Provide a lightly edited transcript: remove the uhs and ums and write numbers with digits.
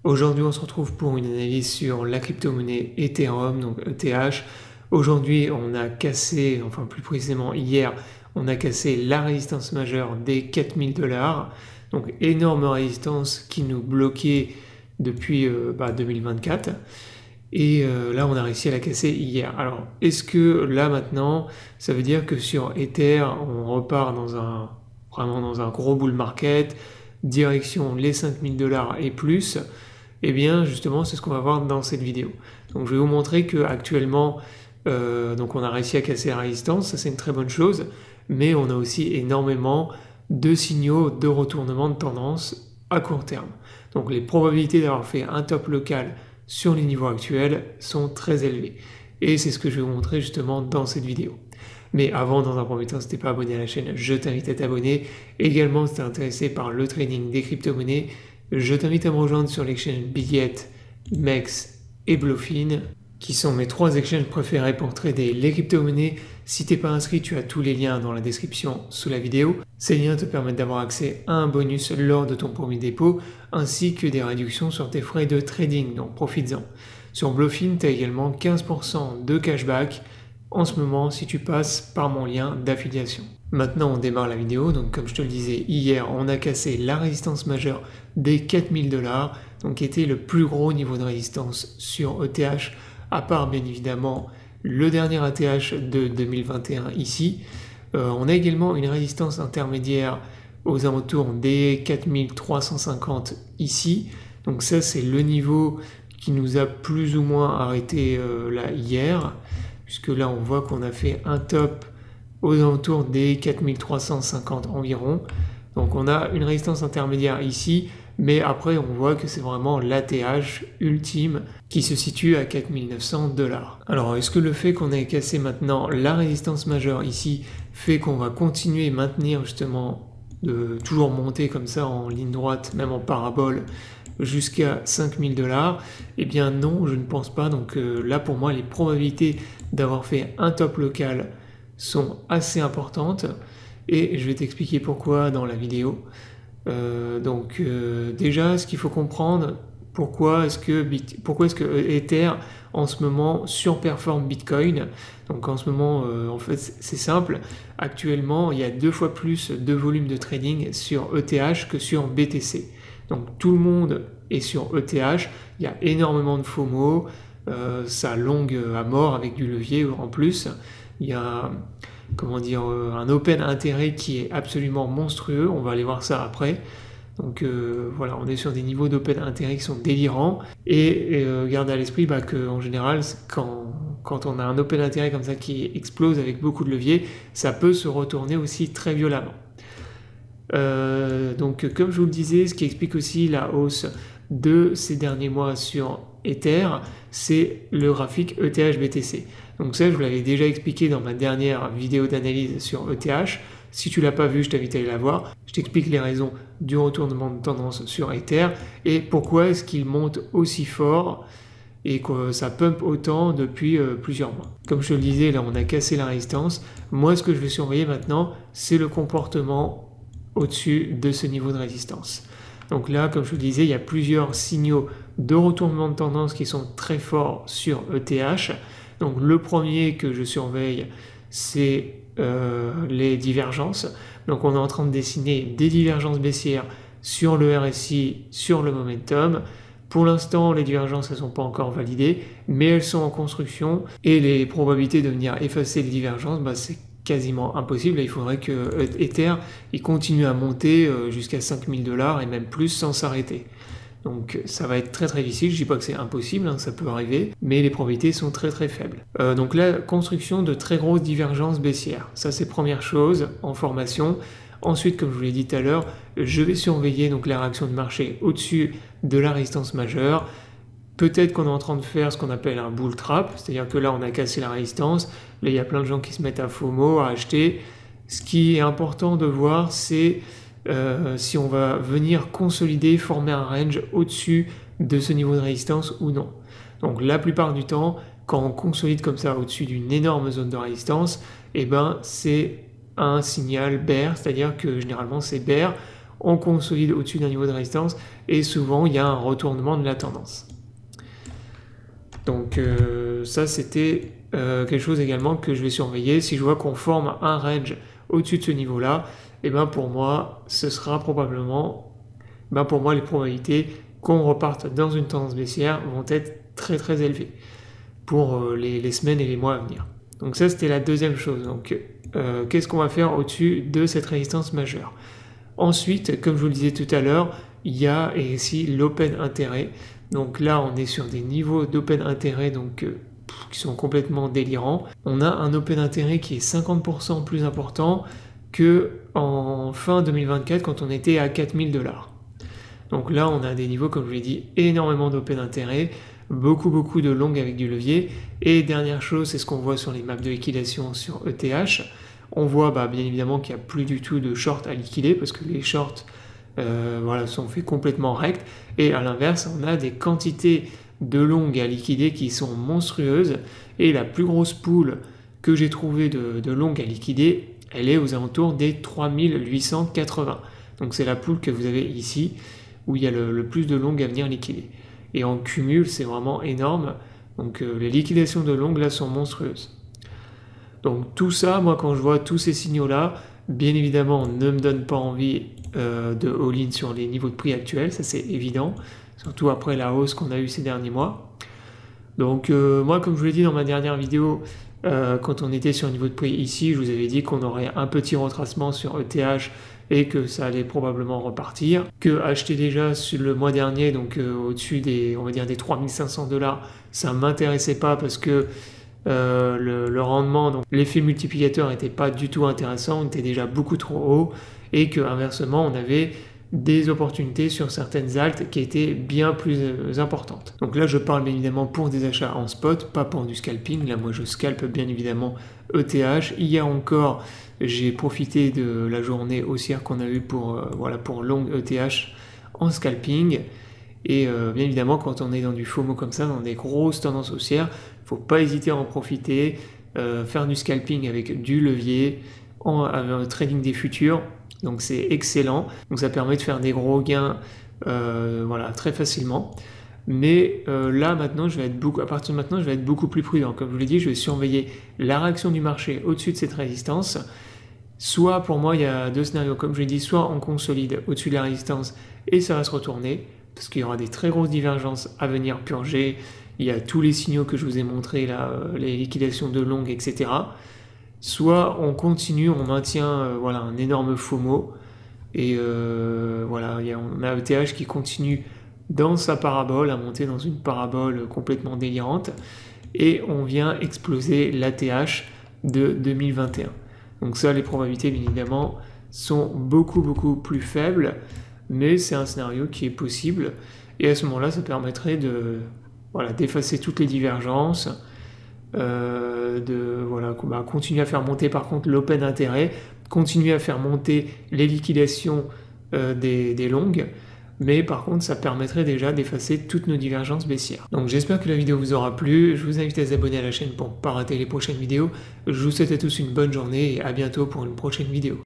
Aujourd'hui, on se retrouve pour une analyse sur la crypto-monnaie Ethereum, donc ETH. Aujourd'hui, on a cassé, enfin plus précisément hier, on a cassé la résistance majeure des 4000 $. Donc énorme résistance qui nous bloquait depuis 2024. Et là, on a réussi à la casser hier. Alors, est-ce que là maintenant, ça veut dire que sur Ether, on repart vraiment dans un gros bull market, direction les 5000 $ et plus? Eh bien, justement, c'est ce qu'on va voir dans cette vidéo. Donc, je vais vous montrer que actuellement, donc on a réussi à casser la résistance, ça c'est une très bonne chose, mais on a aussi énormément de signaux de retournement de tendance à court terme. Donc, les probabilités d'avoir fait un top local sur les niveaux actuels sont très élevées. Et c'est ce que je vais vous montrer justement dans cette vidéo. Mais avant, dans un premier temps, si tu n'es pas abonné à la chaîne, je t'invite à t'abonner. Également, si tu es intéressé par le trading des crypto-monnaies, je t'invite à me rejoindre sur les chaînes Bitget, MEX et Bluefin, qui sont mes 3 exchanges préférés pour trader les crypto-monnaies. Si tu n'es pas inscrit, tu as tous les liens dans la description sous la vidéo. Ces liens te permettent d'avoir accès à un bonus lors de ton premier dépôt, ainsi que des réductions sur tes frais de trading, donc profites-en. Sur Bluefin, tu as également 15% de cashback en ce moment si tu passes par mon lien d'affiliation. Maintenant, on démarre la vidéo. Donc, comme je te le disais, hier, on a cassé la résistance majeure des 4000 $, donc qui était le plus gros niveau de résistance sur ETH, à part bien évidemment le dernier ATH de 2021 ici. On a également une résistance intermédiaire aux alentours des 4350 ici. Donc ça, c'est le niveau qui nous a plus ou moins arrêté là hier, puisque là, on voit qu'on a fait un top aux alentours des 4350 environ. Donc on a une résistance intermédiaire ici, mais après on voit que c'est vraiment l'ATH ultime qui se situe à 4900 $. Alors est-ce que le fait qu'on ait cassé maintenant la résistance majeure ici fait qu'on va continuer à maintenir justement de toujours monter comme ça en ligne droite, même en parabole, jusqu'à 5000 $? Eh bien non, je ne pense pas. Donc là pour moi les probabilités d'avoir fait un top local sont assez importantes et je vais t'expliquer pourquoi dans la vidéo. Déjà, ce qu'il faut comprendre, pourquoi est-ce que Ether en ce moment surperforme Bitcoin. Donc en ce moment, en fait, c'est simple. Actuellement, il y a 2 fois plus de volume de trading sur ETH que sur BTC. Donc tout le monde est sur ETH. Il y a énormément de FOMO. Ça longue à mort avec du levier en plus. Il y a un open intérêt qui est absolument monstrueux. On va aller voir ça après. Donc voilà, on est sur des niveaux d'open intérêt qui sont délirants. Et garde à l'esprit qu'en général, quand on a un open intérêt comme ça qui explose avec beaucoup de levier, ça peut se retourner aussi très violemment. Donc comme je vous le disais, ce qui explique aussi la hausse de ces derniers mois sur Ether, c'est le graphique ETH-BTC. Donc ça, je vous l'avais déjà expliqué dans ma dernière vidéo d'analyse sur ETH. Si tu ne l'as pas vu, je t'invite à aller la voir. Je t'explique les raisons du retournement de tendance sur Ether et pourquoi est-ce qu'il monte aussi fort et que ça pump autant depuis plusieurs mois. Comme je te le disais, là, on a cassé la résistance. Moi, ce que je vais surveiller maintenant, c'est le comportement au-dessus de ce niveau de résistance. Donc là, comme je vous le disais, il y a plusieurs signaux de retournement de tendance qui sont très forts sur ETH. Donc le premier que je surveille, c'est les divergences. Donc on est en train de dessiner des divergences baissières sur le RSI, sur le momentum. Pour l'instant, les divergences ne sont pas encore validées, mais elles sont en construction et les probabilités de venir effacer les divergences, c'est quasiment impossible. Il faudrait que Ether il continue à monter jusqu'à 5000 $ et même plus sans s'arrêter. Donc ça va être très très difficile, je ne dis pas que c'est impossible, ça peut arriver, mais les probabilités sont très très faibles. Donc la construction de très grosses divergences baissières, ça c'est première chose en formation. Ensuite, comme je vous l'ai dit tout à l'heure, je vais surveiller donc la réaction de marché au-dessus de la résistance majeure. Peut-être qu'on est en train de faire ce qu'on appelle un bull trap, c'est-à-dire que là on a cassé la résistance, là il y a plein de gens qui se mettent à FOMO, à acheter. Ce qui est important de voir, c'est si on va venir consolider, former un range au-dessus de ce niveau de résistance ou non. Donc la plupart du temps, quand on consolide comme ça au-dessus d'une énorme zone de résistance, c'est un signal bear, c'est-à-dire que généralement c'est bear. on consolide au-dessus d'un niveau de résistance et souvent il y a un retournement de la tendance. Donc ça c'était quelque chose également que je vais surveiller. Si je vois qu'on forme un range au-dessus de ce niveau-là, et ben pour moi ce sera probablement, pour moi les probabilités qu'on reparte dans une tendance baissière vont être très très élevées pour les semaines et les mois à venir. Donc ça c'était la deuxième chose. Donc qu'est-ce qu'on va faire au-dessus de cette résistance majeure? Ensuite, comme je vous le disais tout à l'heure, il y a ici l'open intérêt. Donc là on est sur des niveaux d'open intérêt donc qui sont complètement délirants. On a un open intérêt qui est 50% plus important que en fin 2024 quand on était à 4000 $. Donc là on a des niveaux, comme je vous l'ai dit, énormément d'open intérêt, beaucoup de longues avec du levier. Et dernière chose, c'est ce qu'on voit sur les maps de liquidation sur ETH. On voit bien évidemment qu'il n'y a plus du tout de short à liquider parce que les shorts sont faits complètement rects. Et à l'inverse, on a des quantités de longues à liquider qui sont monstrueuses. Et la plus grosse pool que j'ai trouvée de longues à liquider, elle est aux alentours des 3880. Donc c'est la pool que vous avez ici où il y a le plus de longues à venir liquider. Et en cumul, c'est vraiment énorme. Donc les liquidations de longues là sont monstrueuses. Donc tout ça, moi quand je vois tous ces signaux-là, bien évidemment ne me donne pas envie de all-in sur les niveaux de prix actuels, ça c'est évident, surtout après la hausse qu'on a eue ces derniers mois. Donc moi comme je vous l'ai dit dans ma dernière vidéo, quand on était sur un niveau de prix ici, je vous avais dit qu'on aurait un petit retracement sur ETH et que ça allait probablement repartir, que acheter déjà sur le mois dernier, donc au-dessus des, on va dire des 3500 $, ça m'intéressait pas parce que le rendement, donc l'effet multiplicateur n'était pas du tout intéressant, on était déjà beaucoup trop haut, et que inversement on avait des opportunités sur certaines altes qui étaient bien plus importantes. Donc là je parle bien évidemment pour des achats en spot, pas pour du scalping. Là moi je scalpe bien évidemment ETH. Hier encore j'ai profité de la journée haussière qu'on a eu pour long ETH en scalping. Et bien évidemment quand on est dans du FOMO comme ça, dans des grosses tendances haussières, il ne faut pas hésiter à en profiter, faire du scalping avec du levier, en trading des futurs. Donc c'est excellent, donc ça permet de faire des gros gains très facilement. Mais là maintenant, à partir de maintenant, je vais être beaucoup plus prudent. Comme je vous l'ai dit, je vais surveiller la réaction du marché au-dessus de cette résistance. Soit pour moi, il y a deux scénarios, comme je l'ai dit, soit on consolide au-dessus de la résistance et ça va se retourner, parce qu'il y aura des très grosses divergences à venir purger. Il y a tous les signaux que je vous ai montrés là, les liquidations de longues, etc. Soit on continue, on maintient un énorme FOMO et on a ETH qui continue dans sa parabole, à monter dans une parabole complètement délirante et on vient exploser l'ATH de 2021. Donc ça, les probabilités bien évidemment sont beaucoup plus faibles, mais c'est un scénario qui est possible et à ce moment-là, ça permettrait d'effacer toutes les divergences. Continuer à faire monter par contre l'open intérêt, continuer à faire monter les liquidations des longues, mais par contre ça permettrait déjà d'effacer toutes nos divergences baissières. Donc j'espère que la vidéo vous aura plu, je vous invite à vous abonner à la chaîne pour ne pas rater les prochaines vidéos, je vous souhaite à tous une bonne journée et à bientôt pour une prochaine vidéo.